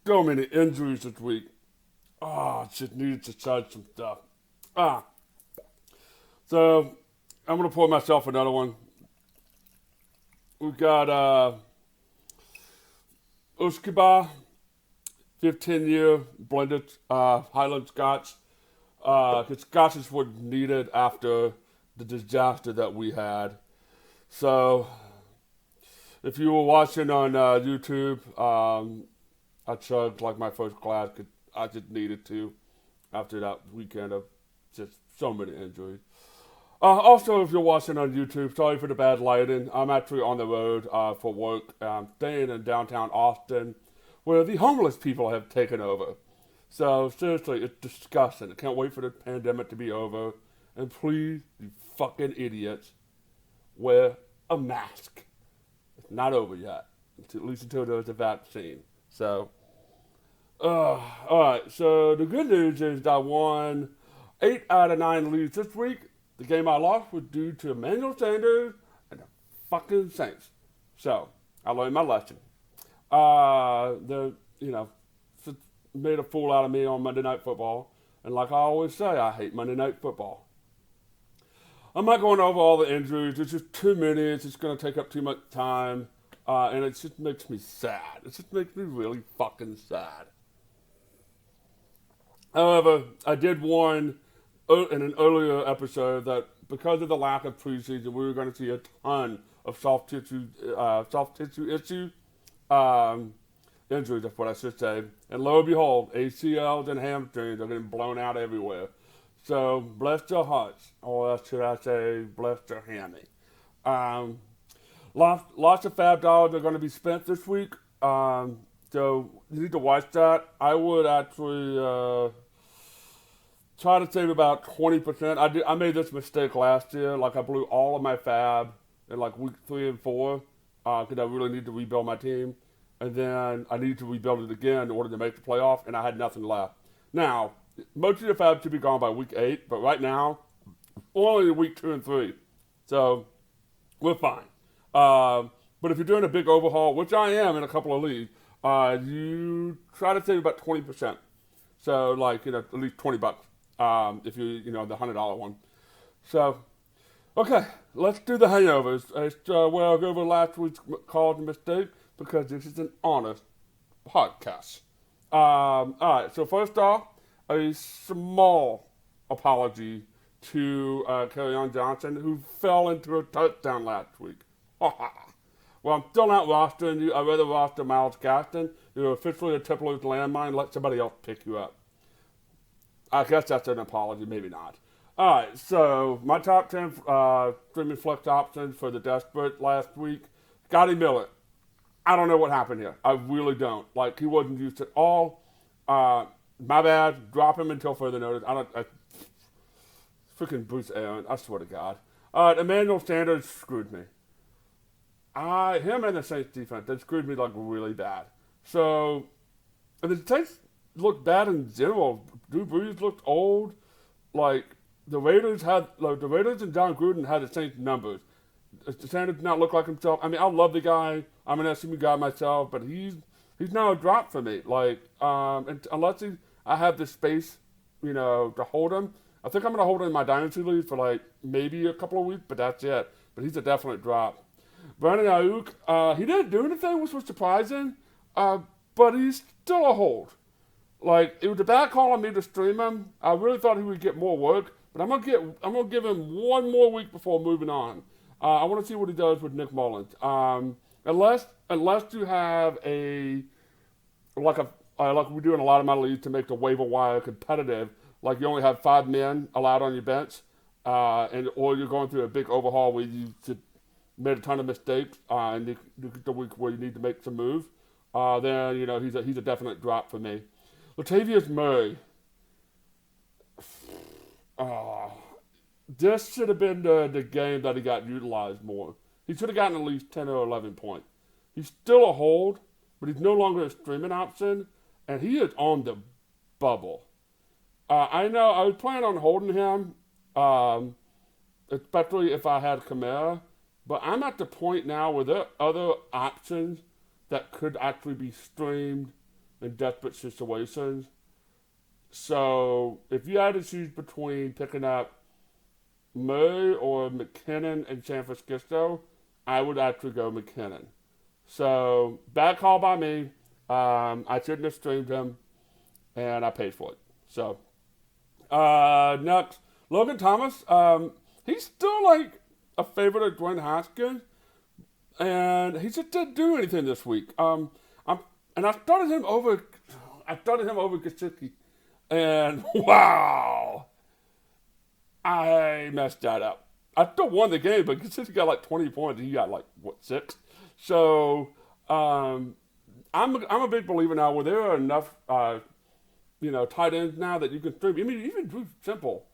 so many injuries this week. Just needed to charge some stuff. Ah, so I'm gonna pour myself another one. We got Uskiba, 15-year blended Highland Scotch. Because Scotch is what needed after the disaster that we had. So if you were watching on YouTube, I chugged like my first glass. 'Cause I just needed to after that weekend of just so many injuries. Also, if you're watching on YouTube, sorry for the bad lighting. I'm actually on the road for work. I'm staying in downtown Austin, where the homeless people have taken over. So seriously, it's disgusting. I can't wait for the pandemic to be over. And please, you fucking idiots, wear a mask. It's not over yet, at least until there's a vaccine. So, all right. So the good news is that I won 8 out of 9 leads this week. The game I lost was due to Emmanuel Sanders and the fucking Saints. So I learned my lesson. Made a fool out of me on Monday Night Football. And like I always say, I hate Monday Night Football. I'm not going over all the injuries. It's just too many. It's just going to take up too much time. And it just makes me sad. It just makes me really fucking sad. However, I did warn in an earlier episode that because of the lack of preseason, we were going to see a ton of soft tissue issues. Injuries, that's what I should say. And lo and behold, ACLs and hamstrings are getting blown out everywhere. So, bless your hearts, or should I say, bless your hammy. Lots of fab dollars are going to be spent this week. So, you need to watch that. I would actually try to save about 20%. I made this mistake last year. Like, I blew all of my fab in like week 3 and 4 because I really need to rebuild my team. And then I needed to rebuild it again in order to make the playoff, and I had nothing left. Now, most of the fab should be gone by week 8, but right now, only week 2 and 3. So, we're fine. But if you're doing a big overhaul, which I am in a couple of leagues, you try to save about 20%. So, like, at least $20 if you the $100 one. So, okay, let's do the hangovers. It's where I'll go over last week's cause and mistake, because this is an honest podcast. All right, so first off, a small apology to Kerryon Johnson, who fell into a touchdown last week. Well, I'm still not rostering you. I'd rather roster Miles Gaston. You're officially a Tippler's landmine. Let somebody else pick you up. I guess that's an apology, maybe not. All right, so my top 10 streaming flex options for the desperate last week. Scotty Miller. I don't know what happened here. I really don't. Like, he wasn't used at all. My bad. Drop him until further notice. Freaking Bruce Aaron. I swear to God. Emmanuel Sanders screwed me. Him and the Saints defense, they screwed me like really bad. So, and the Saints looked bad in general. Drew Brees looked old. Like, the Raiders and John Gruden had the Saints numbers. Sanders did not look like himself. I mean, I love the guy. I'm an SMU guy myself, but he's now a drop for me. Like, unless I have the space, to hold him. I think I'm going to hold him in my dynasty league for like maybe a couple of weeks, but that's it. But he's a definite drop. Brandon Ayuk, he didn't do anything, which was surprising, but he's still a hold. Like, it was a bad call on me to stream him. I really thought he would get more work, but I'm gonna give him one more week before moving on. I want to see what he does with Nick Mullins. Unless you have like we do in a lot of my leagues to make the waiver wire competitive, like you only have 5 men allowed on your bench, or you're going through a big overhaul where you made a ton of mistakes, and you get the week where you need to make some moves, then he's a definite drop for me. Latavius Murray. This should have been the game that he got utilized more. He should have gotten at least 10 or 11 points. He's still a hold, but he's no longer a streaming option, and he is on the bubble. I know I was planning on holding him, especially if I had Kamara, but I'm at the point now where there are other options that could actually be streamed in desperate situations. So if you had to choose between picking up Murray or McKinnon in San Francisco, I would actually go McKinnon. So bad call by me. I shouldn't have streamed him, and I paid for it. So next, Logan Thomas. He's still like a favorite of Dwayne Haskins, and he just didn't do anything this week. I started him over. Gesicki, and wow, I messed that up. I still won the game, but Gesicki got like 20 points. He got like what 6. So I'm a big believer now where there are enough tight ends now that you can stream. I mean, even Drew Simple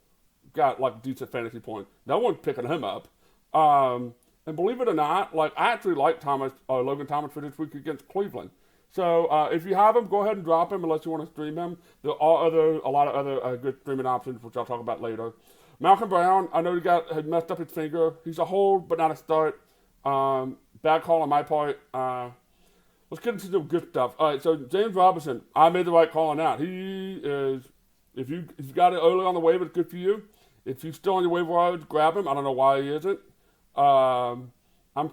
got like decent fantasy points. No one's picking him up. And believe it or not, like I actually like Logan Thomas for this week against Cleveland. So if you have him, go ahead and drop him unless you want to stream him. There are a lot of other good streaming options, which I'll talk about later. Malcolm Brown, I know had messed up his finger. He's a hold, but not a start. Bad call on my part. Let's get into the good stuff. All right, so James Robinson, I made the right call on that. He is, if you got it early on the waiver, it's good for you. If he's still on your waiver wire, grab him. I don't know why he isn't. I'm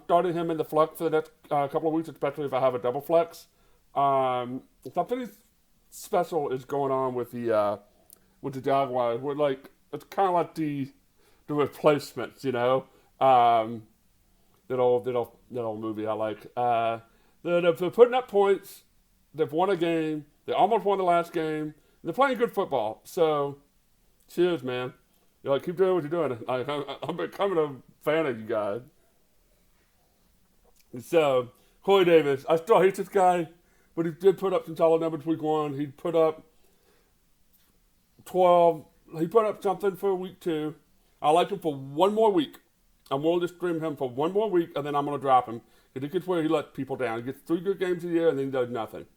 starting him in the flex for the next couple of weeks, especially if I have a double flex. Something special is going on with the Jaguars. We're like, it's kind of like the replacements, that old movie I like. They're putting up points. They've won a game. They almost won the last game. They're playing good football. So, cheers, man. Keep doing what you're doing. I'm becoming a fan of you guys. So, Corey Davis. I still hate this guy, but he did put up some solid numbers week 1. He put up 12. He put up something for week 2. I like him for one more week. I'm willing to stream him for one more week, and then I'm going to drop him. Because he gets where he lets people down. He gets 3 good games a year, and then he does nothing.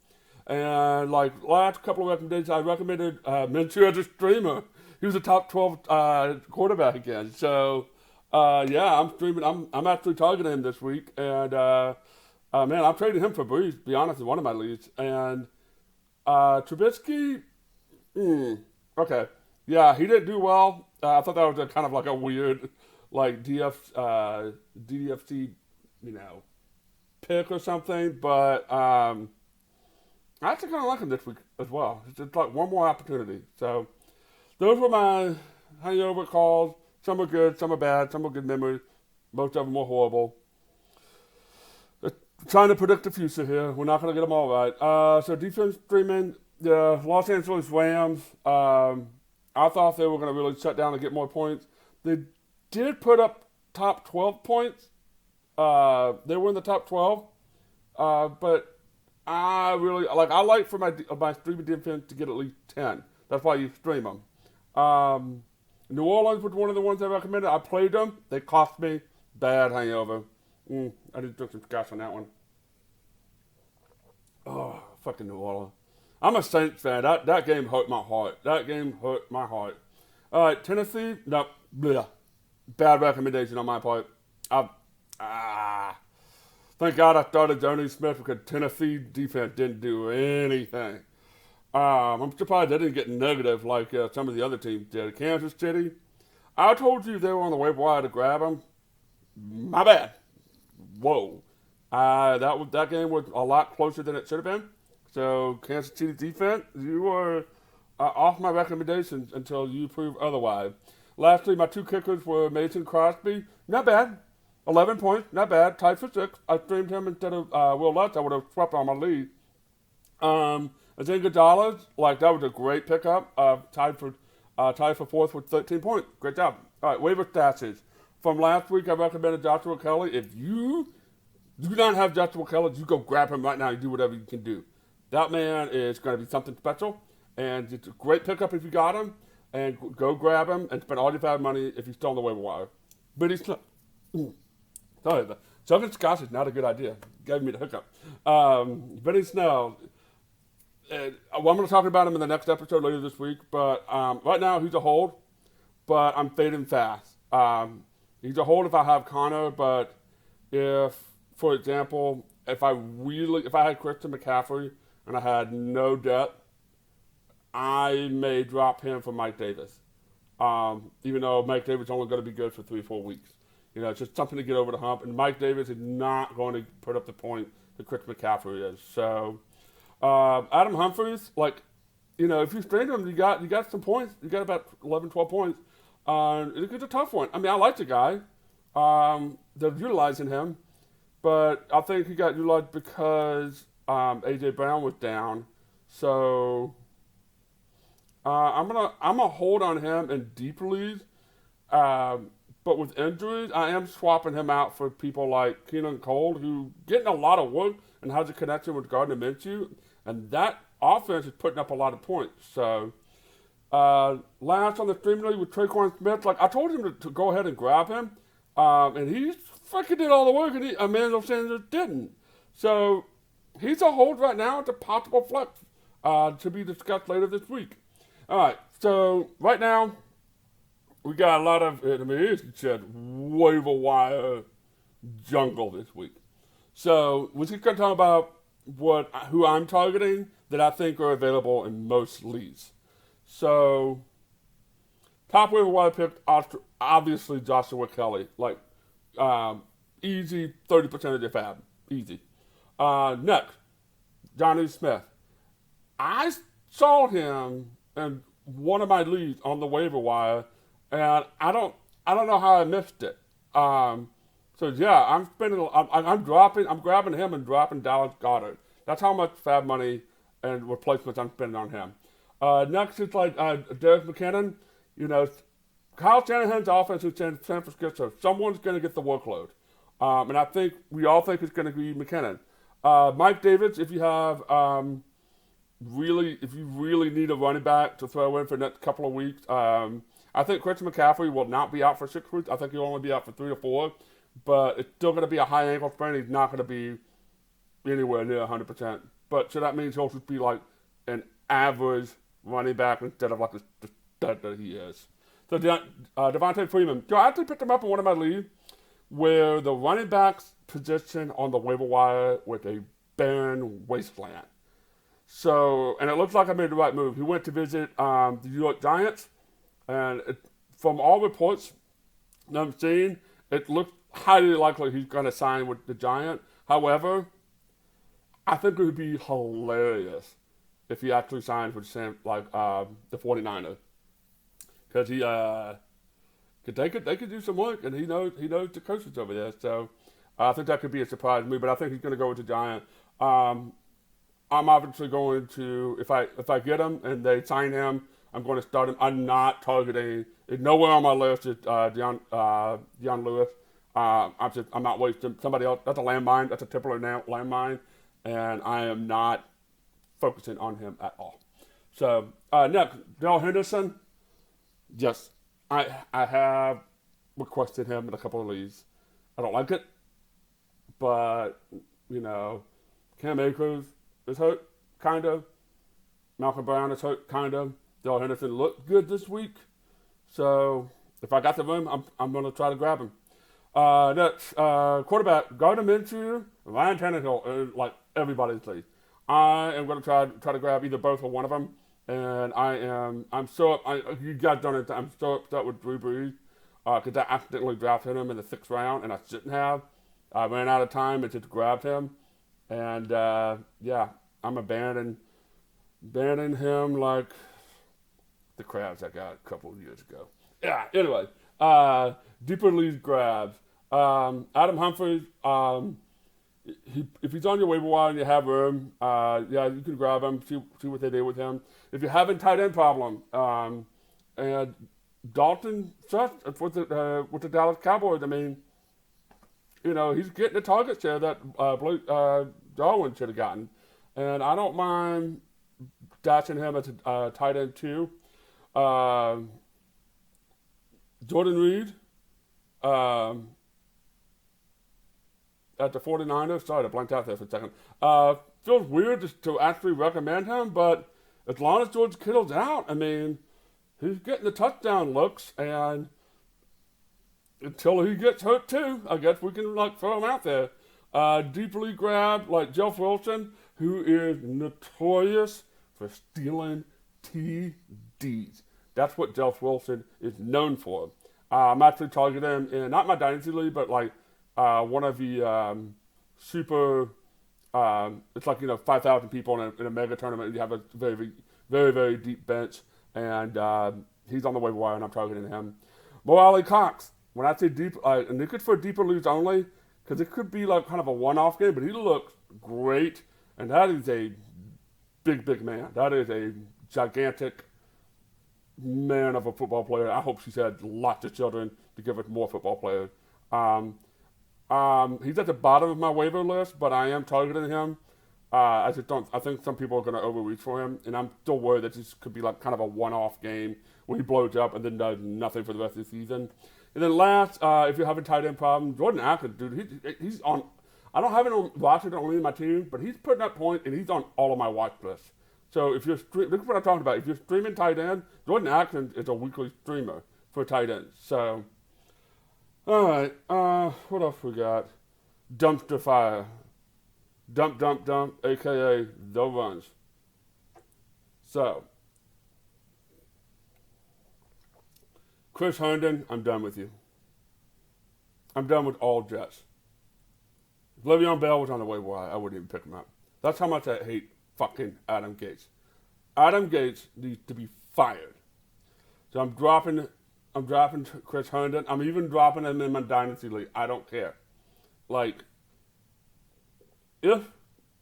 And like last couple of recommendations, I recommended Minshew as a streamer. He was a top 12 quarterback again. So I'm streaming. I'm actually targeting him this week, and man, I'm trading him for Breeze. To be honest, in one of my leagues. And Trubisky, okay, yeah, he didn't do well. I thought that was kind of like a weird, like DFC, pick or something. But I actually kind of like him this week as well. It's just like one more opportunity. So those were my hangover calls. Some are good, some are bad, some are good memories. Most of them were horrible. Trying to predict the future here. We're not going to get them all right. So defense streaming, the Los Angeles Rams, I thought they were going to really shut down and get more points. They did put up top 12 points. They were in the top 12. But I like for my streaming defense to get at least 10. That's why you stream them. New Orleans was one of the ones I recommended. I played them. They cost me. Bad hangover. I did drink some scotch on that one. Oh, fucking New Orleans. I'm a Saints fan. That game hurt my heart. All right, Tennessee. Nope. Bleh. Bad recommendation on my part. Thank God I started Johnny Smith because Tennessee defense didn't do anything. I'm surprised they didn't get negative like some of the other teams did. Kansas City. I told you they were on the waiver wire to grab them. My bad. Whoa. That game was a lot closer than it should have been. So, Kansas City defense, you are off my recommendations until you prove otherwise. Lastly, my 2 kickers were Mason Crosby. Not bad. 11 points. Not bad. Tied for 6. I streamed him instead of Will Lutz. I would have swept on my lead. Zane Gonzalez, that was a great pickup. Tied for 4th with 13 points. Great job. All right, waiver stashes. From last week, I recommended Joshua Kelly. If you do not have Joshua Kelly, you go grab him right now and do whatever you can do. That man is going to be something special, and it's a great pickup if you got him. And go grab him and spend all your bad money if he's still on the waiver wire. But he's not. Sorry, the Southern Scotch is not a good idea. Gave me the hiccup. Benny Snell. I'm going to talk about him in the next episode later this week. But right now he's a hold. But I'm fading fast. He's a hold if I have Connor. But if, for example, if I had Christian McCaffrey and I had no depth, I may drop him for Mike Davis. Even though Mike Davis is only going to be good for 3 or 4 weeks. It's just something to get over the hump. And Mike Davis is not going to put up the point that Chris McCaffrey is. So, Adam Humphries, if you strain him, you got some points. You got about 11, 12 points. It's a tough one. I mean, I like the guy. They're utilizing him. But I think he got utilized because A.J. Brown was down. So I'm gonna hold on him in deeper leagues. But with injuries, I am swapping him out for people like Keenan Cole, who getting a lot of work and has a connection with Gardner Minshew, and that offense is putting up a lot of points. So last on the stream league with Traquan Smith, I told him to go ahead and grab him, and he freaking did all the work, and Emmanuel Sanders didn't. So he's a hold right now. It's a possible flex to be discussed later this week. All right, so right now, we got a lot of, it's just waiver wire jungle this week. So we're just going to talk about who I'm targeting that I think are available in most leagues. So top waiver wire pick, obviously Joshua Kelly. Easy 30% of your fab. Easy. Next, Johnny Smith. I saw him in one of my leagues on the waiver wire, and I don't know how I missed it. So yeah, I'm grabbing him and dropping Dallas Goedert. That's how much fab money and replacements I'm spending on him. Next is Derek McKinnon. Kyle Shanahan's offense is in San Francisco. Someone's going to get the workload, and we all think it's going to be McKinnon. Mike Davis, if you have if you really need a running back to throw in for the next couple of weeks. I think Chris McCaffrey will not be out for 6 weeks. I think he'll only be out for 3 or 4. But it's still going to be a high ankle sprain. He's not going to be anywhere near 100%. So that means he'll just be an average running back instead of the stud that he is. So Devontae Freeman. I actually picked him up in one of my leagues where the running back's position on the waiver wire was a barren wasteland. So, and it looks like I made the right move. He went to visit the New York Giants. And from all reports that I'm seeing, it looks highly likely he's going to sign with the Giants. However, I think it would be hilarious if he actually signs with the 49ers, because they could do some work, and he knows the coaches over there. So I think that could be a surprise to me. But I think he's going to go with the Giants. I'm obviously going to, if I get him and they sign him, I'm going to start him. I'm not targeting. Nowhere on my list is Deion Lewis. I'm not wasting somebody else. That's a landmine. That's a Tippler landmine, and I am not focusing on him at all. So next, Darrell Henderson. Yes, I have requested him in a couple of leagues. I don't like it, but Cam Akers is hurt, kind of. Malcolm Brown is hurt, kind of. Darrell Henderson looked good this week. So if I got the room, I'm going to try to grab him. Next, quarterback, Gardner Minshew, Ryan Tannehill, everybody's league. I am going to try to grab either both or one of them. And I'm so, you guys don't know, I'm so upset with Drew Brees because I accidentally drafted him in the 6th round, and I shouldn't have. I ran out of time and just grabbed him. And, I'm abandoning him like the crabs I got a couple of years ago. Yeah, anyway, deeper league grabs. Adam Humphries, if he's on your waiver wire and you have room, you can grab him, see what they did with him. If you're having tight end problem, and Dalton Schultz with the Dallas Cowboys, I mean, he's getting the target share that Blake Darwin should have gotten. And I don't mind dashing him as a tight end too. Jordan Reed at the 49ers. Sorry, I blanked out there for a second. Feels weird to actually recommend him, but as long as George Kittle's out, I mean, he's getting the touchdown looks, and until he gets hurt too, I guess we can throw him out there. Deeply grab Jeff Wilson. who is notorious for stealing TDs. That's what Jeff Wilson is known for. I'm actually targeting him in not my dynasty league, but like one of the super. It's like 5,000 people in a mega tournament. And you have a very, very, very, very deep bench, and he's on the waiver wire, and I'm targeting him. Mo Ali Cox. When I say deep, and it could for deeper leagues only, because it could be like kind of a one-off game, but he looks great, and that is a big, big man. That is a gigantic man of a football player. I hope she's had lots of children to give us more football players. He's at the bottom of my waiver list, but I am targeting him. I think some people are going to overreach for him, and I'm still worried that this could be like kind of a one-off game where he blows up and then does nothing for the rest of the season. And then last, if you're having tight end problems, Jordan Atkins, dude, he's on. I don't have him on Washington only in my team, but he's putting up points, and he's on all of my watch lists. So if you're look at what I'm talking about. If you're streaming tight end, Jordan Atkins is a weekly streamer for tight end. So, all right, what else we got? Dumpster fire, dump, aka the runs. So, Chris Herndon, I'm done with you. I'm done with all Jets. If Le'Veon Bell was on the waiver wire, I wouldn't even pick him up. That's how much I hate fucking Adam Gates. Adam Gates needs to be fired. So I'm dropping Chris Herndon. I'm even dropping him in my dynasty league. I don't care. Like, if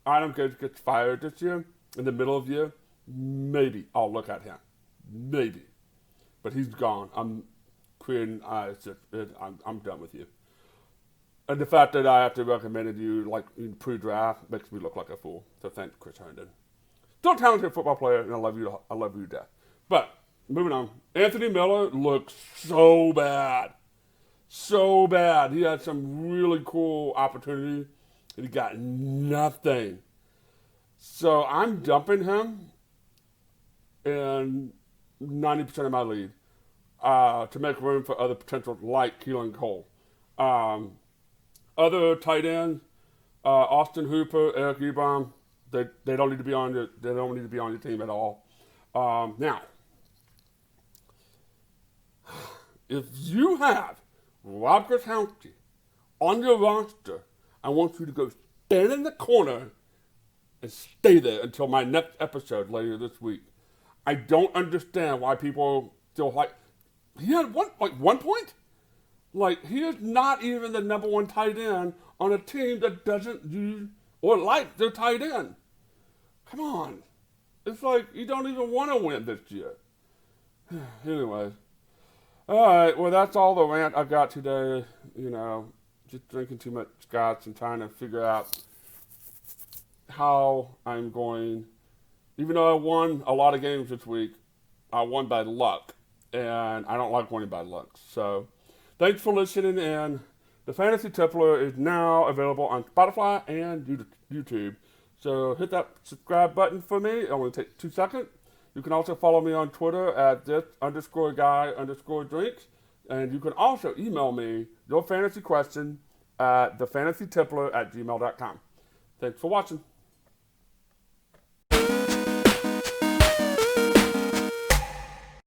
Adam Gates gets fired this year, in the middle of the year, maybe I'll look at him. Maybe. But he's gone. I'm done with you. And the fact that I have to recommend you like in pre-draft makes me look like a fool. So thanks, Chris Herndon. Still a talented football player, and I love you to death. But moving on, Anthony Miller looks so bad. So bad. He had some really cool opportunity, and he got nothing. So I'm dumping him in 90% of my league to make room for other potentials like Keelan Cole. Other tight ends, Austin Hooper, Eric Ebron, they don't need to be on your team at all. Now, if you have Rob Gronkowski on your roster, I want you to go stand in the corner and stay there until my next episode later this week. I don't understand why people still like. He had one point. Like, he is not even the number one tight end on a team that doesn't use or like their tight end. Come on. It's like you don't even want to win this year. Anyways. All right, well, that's all the rant I got today. Just drinking too much scotch and trying to figure out how I'm going. Even though I won a lot of games this week, I won by luck. And I don't like winning by luck. So, thanks for listening, and the Fantasy Tippler is now available on Spotify and YouTube. So hit that subscribe button for me. It only takes 2 seconds. You can also follow me on Twitter at this_guy_drinks. And you can also email me your fantasy question at thefantasytippler@gmail.com. Thanks for watching.